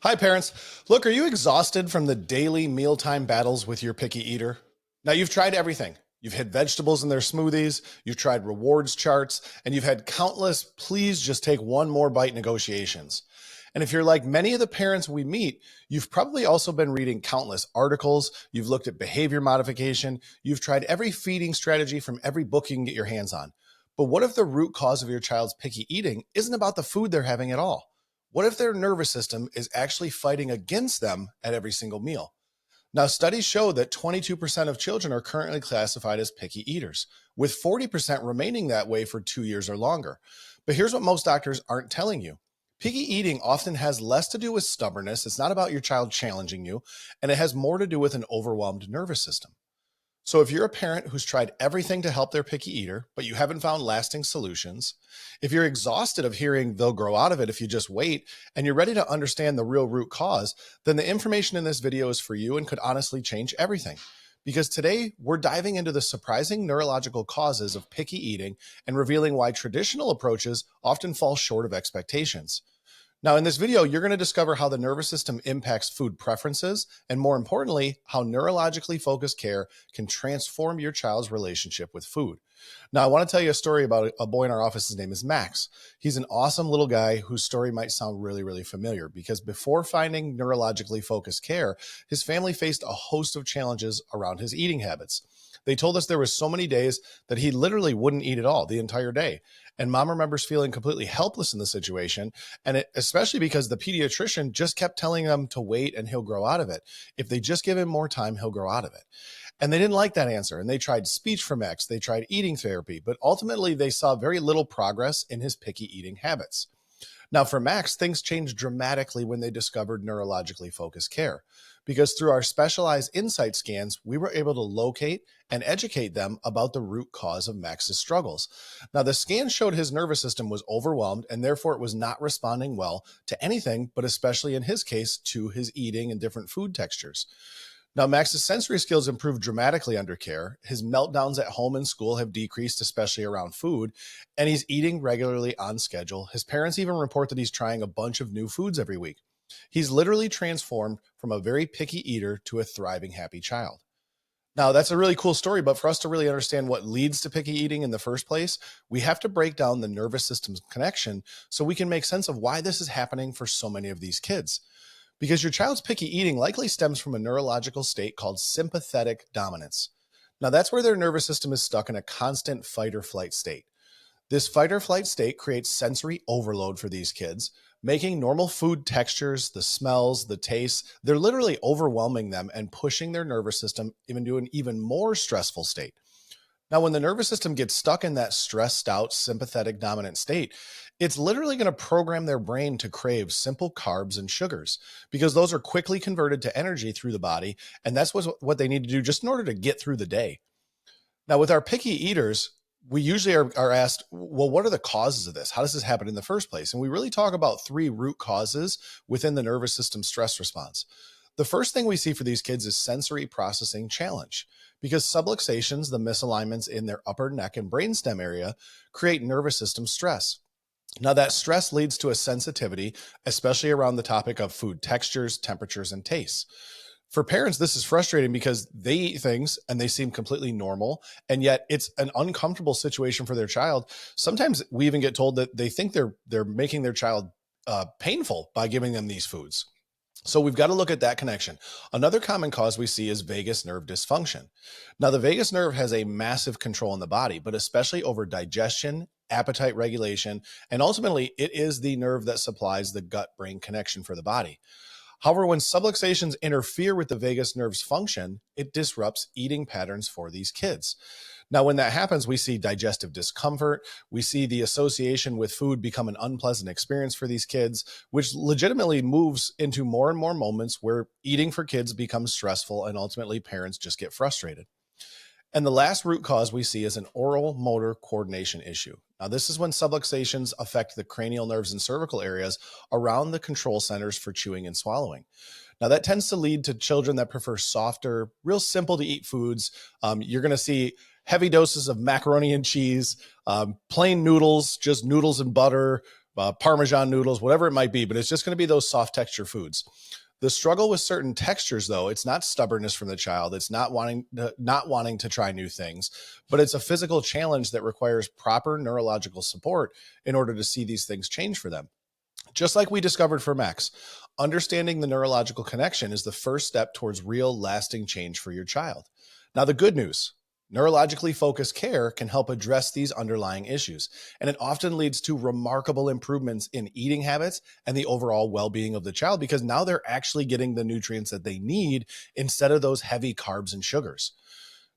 Hi, parents. Look, are you exhausted from the daily mealtime battles with your picky eater? Now, you've tried everything. You've hid vegetables in their smoothies, you've tried rewards charts, and you've had countless please just take one more bite negotiations. And if you're like many of the parents we meet, you've probably also been reading countless articles, you've looked at behavior modification, you've tried every feeding strategy from every book you can get your hands on. But what if the root cause of your child's picky eating isn't about the food they're having at all? What if their nervous system is actually fighting against them at every single meal? Now, studies show that 22% of children are currently classified as picky eaters, with 40% remaining that way for 2 years or longer. But here's what most doctors aren't telling you. Picky eating often has less to do with stubbornness. It's not about your child challenging you, and it has more to do with an overwhelmed nervous system. So if you're a parent who's tried everything to help their picky eater, but you haven't found lasting solutions, if you're exhausted of hearing they'll grow out of it if you just wait, and you're ready to understand the real root cause, then the information in this video is for you and could honestly change everything. Because today we're diving into the surprising neurological causes of picky eating and revealing why traditional approaches often fall short of expectations. Now, in this video, you're going to discover how the nervous system impacts food preferences, and more importantly, how neurologically focused care can transform your child's relationship with food. Now, I want to tell you a story about a boy in our office. His name is Max. He's an awesome little guy whose story might sound really, really familiar because before finding neurologically focused care, his family faced a host of challenges around his eating habits. They told us there was so many days that he literally wouldn't eat at all the entire day. And mom remembers feeling completely helpless in the situation, and especially because the pediatrician just kept telling them to wait and he'll grow out of it. If they just give him more time, he'll grow out of it. And they didn't like that answer. And they tried speech from X, they tried eating therapy, but ultimately they saw very little progress in his picky eating habits. Now, for Max, things changed dramatically when they discovered neurologically focused care, because through our specialized insight scans, we were able to locate and educate them about the root cause of Max's struggles. Now, the scan showed his nervous system was overwhelmed and therefore it was not responding well to anything, but especially in his case, to his eating and different food textures. Now, Max's sensory skills improved dramatically under care. His meltdowns at home and school have decreased, especially around food, and he's eating regularly on schedule. His parents even report that he's trying a bunch of new foods every week. He's literally transformed from a very picky eater to a thriving, happy child. Now, that's a really cool story, but for us to really understand what leads to picky eating in the first place, we have to break down the nervous system's connection so we can make sense of why this is happening for so many of these kids. Because your child's picky eating likely stems from a neurological state called sympathetic dominance. Now, that's where their nervous system is stuck in a constant fight or flight state. This fight or flight state creates sensory overload for these kids, making normal food textures, the smells, the tastes, they're literally overwhelming them and pushing their nervous system into an even more stressful state. Now, when the nervous system gets stuck in that stressed out, sympathetic dominant state, it's literally going to program their brain to crave simple carbs and sugars because those are quickly converted to energy through the body. And that's what they need to do just in order to get through the day. Now, with our picky eaters, we usually are asked, well, what are the causes of this? How does this happen in the first place? And we really talk about three root causes within the nervous system stress response. The first thing we see for these kids is sensory processing challenge, because subluxations, the misalignments in their upper neck and brainstem area, create nervous system stress. Now, that stress leads to a sensitivity, especially around the topic of food textures, temperatures, and tastes. For parents, this is frustrating because they eat things and they seem completely normal, and yet it's an uncomfortable situation for their child. Sometimes we even get told that they think they're making their child painful by giving them these foods. So we've got to look at that connection. Another common cause we see is vagus nerve dysfunction. Now, the vagus nerve has a massive control in the body, but especially over digestion, appetite regulation, and ultimately it is the nerve that supplies the gut-brain connection for the body. However, when subluxations interfere with the vagus nerve's function, it disrupts eating patterns for these kids. Now, when that happens, we see digestive discomfort. We see the association with food become an unpleasant experience for these kids, which legitimately moves into more and more moments where eating for kids becomes stressful and ultimately parents just get frustrated. And the last root cause we see is an oral motor coordination issue. Now, this is when subluxations affect the cranial nerves and cervical areas around the control centers for chewing and swallowing. Now, that tends to lead to children that prefer softer, real simple to eat foods. You're going to see heavy doses of macaroni and cheese, plain noodles, just noodles and butter, Parmesan noodles, whatever it might be, but it's just going to be those soft texture foods. The struggle with certain textures, though, it's not stubbornness from the child. It's not wanting to try new things, but it's a physical challenge that requires proper neurological support in order to see these things change for them. Just like we discovered for Max, understanding the neurological connection is the first step towards real lasting change for your child. Now, the good news, neurologically focused care can help address these underlying issues, and it often leads to remarkable improvements in eating habits and the overall well-being of the child because now they're actually getting the nutrients that they need instead of those heavy carbs and sugars.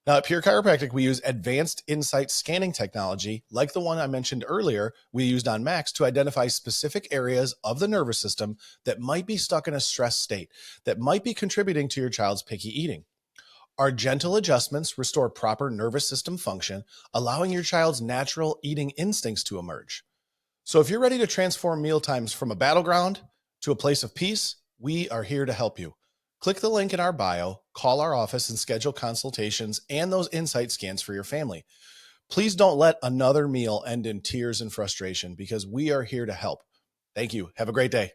Now, at Pure Chiropractic, we use advanced insight scanning technology, like the one I mentioned earlier, we used on Max to identify specific areas of the nervous system that might be stuck in a stress state, that might be contributing to your child's picky eating. Our gentle adjustments restore proper nervous system function, allowing your child's natural eating instincts to emerge. So if you're ready to transform mealtimes from a battleground to a place of peace, we are here to help you. Click the link in our bio, call our office, and schedule consultations and those insight scans for your family. Please don't let another meal end in tears and frustration because we are here to help. Thank you. Have a great day.